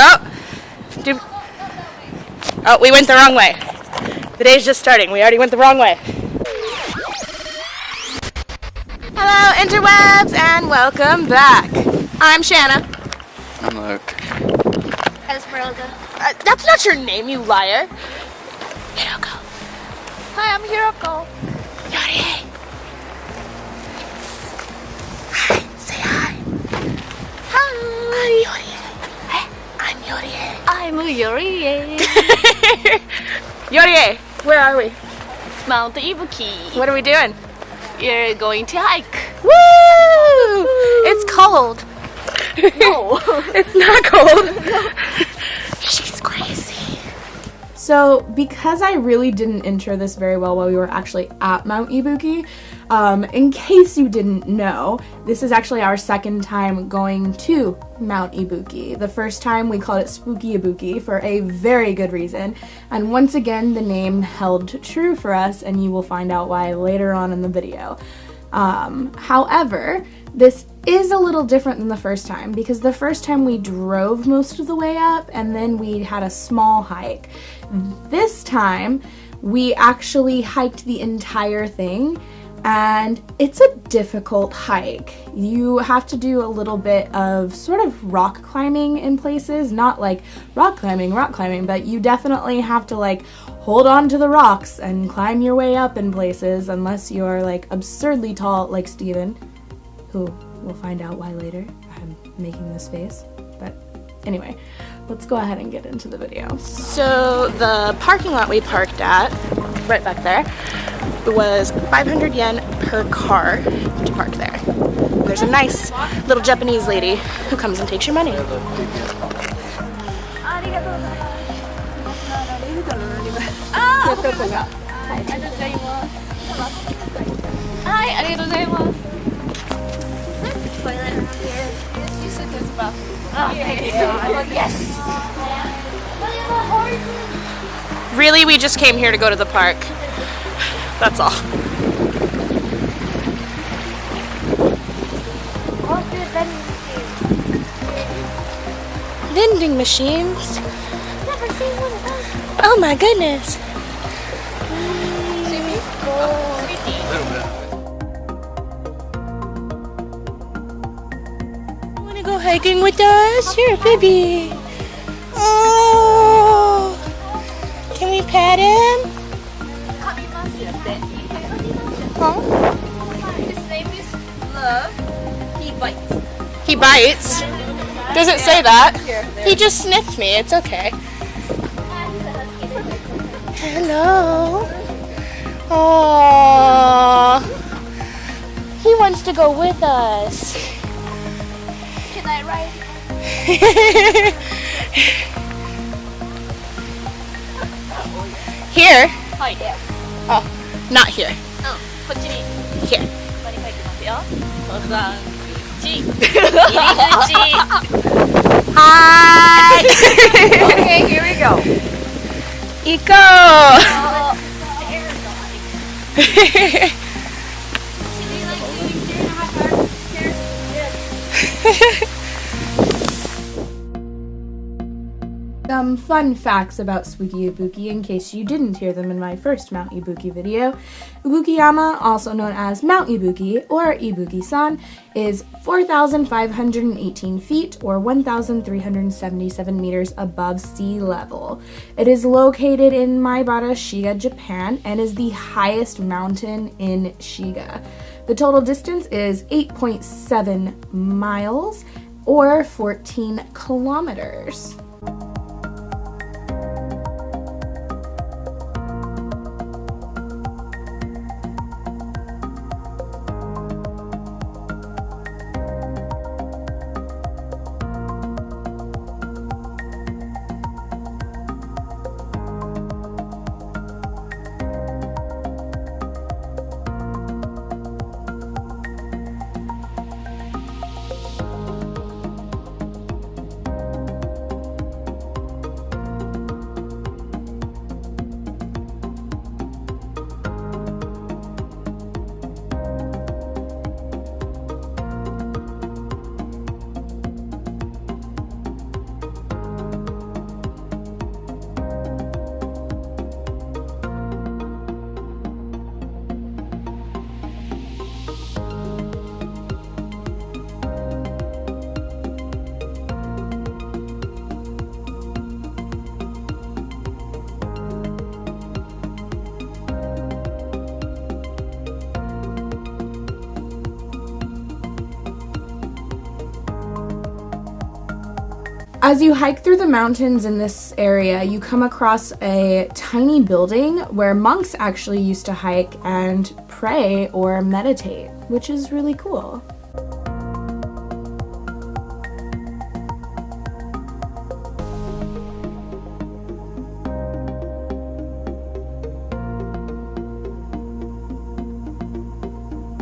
Oh! Oh, we went the wrong way. The day's just starting. We already went the wrong way. Hello, interwebs, and welcome back. I'm Shanna. I'm Luke. Esmeralda. That's not your name, you liar. Hiroko. Hi, I'm Hiroko. Yori. Hi, say hi. Hi. I'm Yori. I'm Yori. Yori, where are we? Mount Ibuki. What are we doing? You're going to hike. Woo! It's cold. No. It's not cold. She's crazy. So, because I really didn't intro this very well while we were actually at Mount Ibuki, in case you didn't know, this is actually our second time going to Mount Ibuki. The first time we called it Spooky Ibuki for a very good reason, and once again the name held true for us, and you will find out why later on in the video. However, this is a little different than the first time because the first time we drove most of the way up and then we had a small hike. This time we actually hiked the entire thing, and it's a difficult hike. You have to do a little bit of sort of rock climbing in places, not like rock climbing, but you definitely have to like hold on to the rocks and climb your way up in places unless you're like absurdly tall like Steven, who we'll find out why later. I'm making this face, but anyway, let's go ahead and get into the video. So the parking lot we parked at, right back there, was 500 yen per car to park there. There's a nice little Japanese lady who comes and takes your money. Hi, arigatou gozaimasu. Toilet around here. You said there's a bathroom. Oh, thank you. Yes. Really, we just came here to go to the park. That's all. Vending machines. Never seen one of those. Oh my goodness. Wanna go hiking with us? Here, baby. Oh. Can we pet him? Huh? His name is Love. He bites. He bites? Does it say that? He just sniffed me. It's okay. Hello. Aww. He wants to go with us. Can I ride? Here? Hi, yes. Oh, not here. こっちに Here. ここに書いてますよ。登山口。入り口。Hi. Okay, here we go. Iko. Oh, stairs. Some fun facts about Spooky Ibuki in case you didn't hear them in my first Mount Ibuki video. Ibukiyama, also known as Mount Ibuki or Ibuki-san, is 4,518 feet or 1,377 meters above sea level. It is located in Maibara, Shiga, Japan, and is the highest mountain in Shiga. The total distance is 8.7 miles or 14 kilometers. As you hike through the mountains in this area, you come across a tiny building where monks actually used to hike and pray or meditate, which is really cool.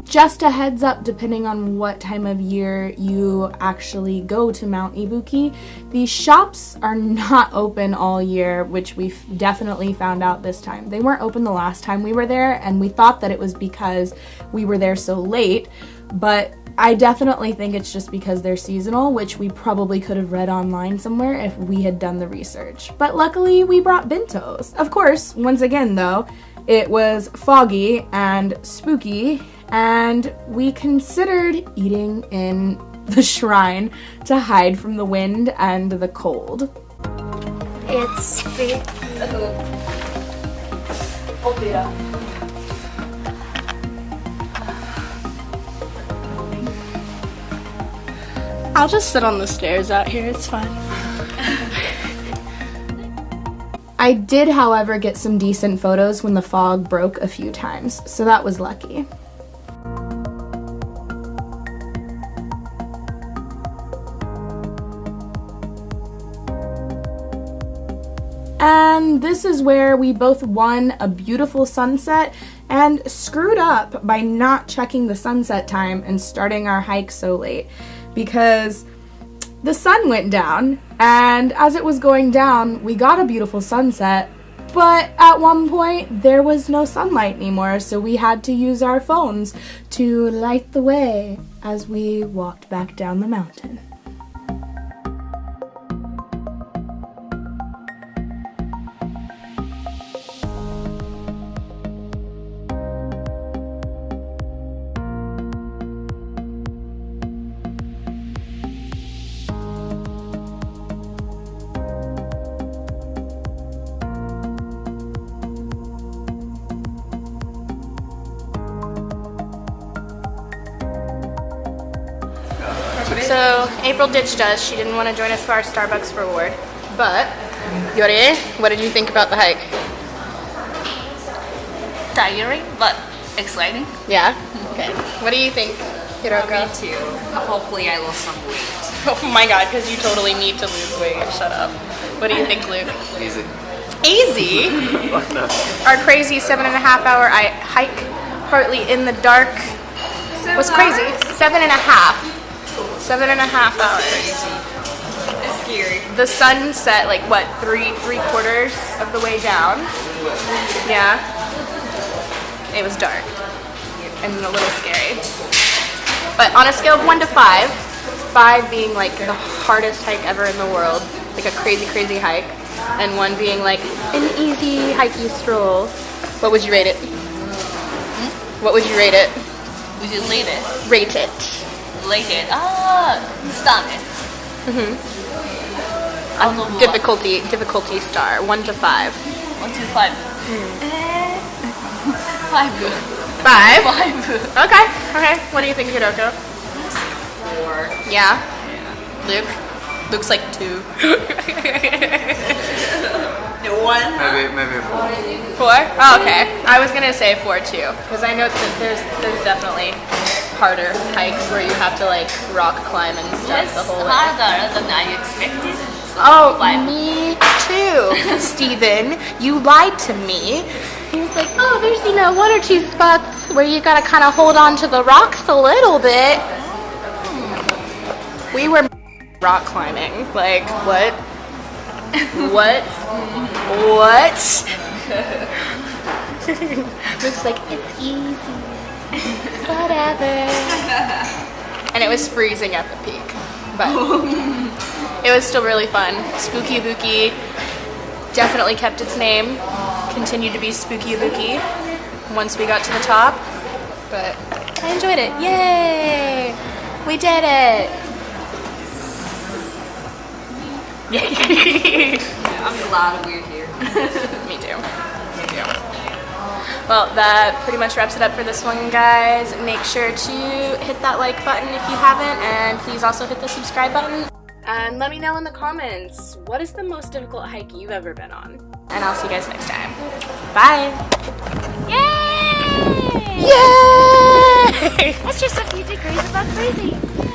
Just a heads up, depending on what time of year you actually go to Mount Ibuki, these shops are not open all year, which we definitely found out this time. They weren't open the last time we were there, and we thought that it was because we were there so late, but I definitely think it's just because they're seasonal, which we probably could have read online somewhere if we had done the research. But luckily, we brought bentos. Of course, once again though, it was foggy and spooky, and we considered eating in the shrine to hide from the wind and the cold. It's big. I'll just sit on the stairs out here, it's fine. I did, however, get some decent photos when the fog broke a few times, so that was lucky. And this is where we both won a beautiful sunset and screwed up by not checking the sunset time and starting our hike so late, because the sun went down, and as it was going down, we got a beautiful sunset, but at one point there was no sunlight anymore, so we had to use our phones to light the way as we walked back down the mountain. So April ditched us. She didn't want to join us for our Starbucks reward. But, Yori, what did you think about the hike? Tiring, but exciting. Yeah? Okay. What do you think, Hiroko? Me too. Hopefully I lost some weight. Oh my god, because you totally need to lose weight. Shut up. What do you think, Luke? Easy. Easy? Fuck no. Our crazy 7.5-hour hike, partly in the dark, was crazy. 7.5. 7.5 hours. It's scary. The sun set like what, three-quarters of the way down? Yeah. It was dark and a little scary. But on a scale of 1 to 5, 5 being like the hardest hike ever in the world, like a crazy, crazy hike, and 1 being like an easy hikey stroll, what would you rate it? What would you rate it? Would you rate it? Rate it. Rate it. Stomach. Difficulty star, 1 to 5. 1 to 5. 5. 5? 5. Okay. What do you think, Hiroko? 4. Yeah? Luke? Luke's like 2. 1? Maybe 4. 4? Oh, okay. I was gonna say 4 too, because I know that there's definitely harder hikes where you have to like rock climb and stuff It's the whole way. harder than I expected. So Oh, 5. me too, Steven. You lied to me. He was like, oh, there's 1 or 2 spots where you gotta kind of hold on to the rocks a little bit. We were rock climbing. Like, what? What? Looks like it's easy. Whatever. And it was freezing at the peak, but it was still really fun. Spooky Ibuki definitely kept its name. Continued to be Spooky Ibuki once we got to the top, but I enjoyed it. Yay! We did it! Yay! I'm glad we're here. Me too. Me too. Well, that pretty much wraps it up for this one, guys. Make sure to hit that like button if you haven't, and please also hit the subscribe button. And let me know in the comments, what is the most difficult hike you've ever been on? And I'll see you guys next time. Bye! Yay! Yay! That's just a few degrees above freezing.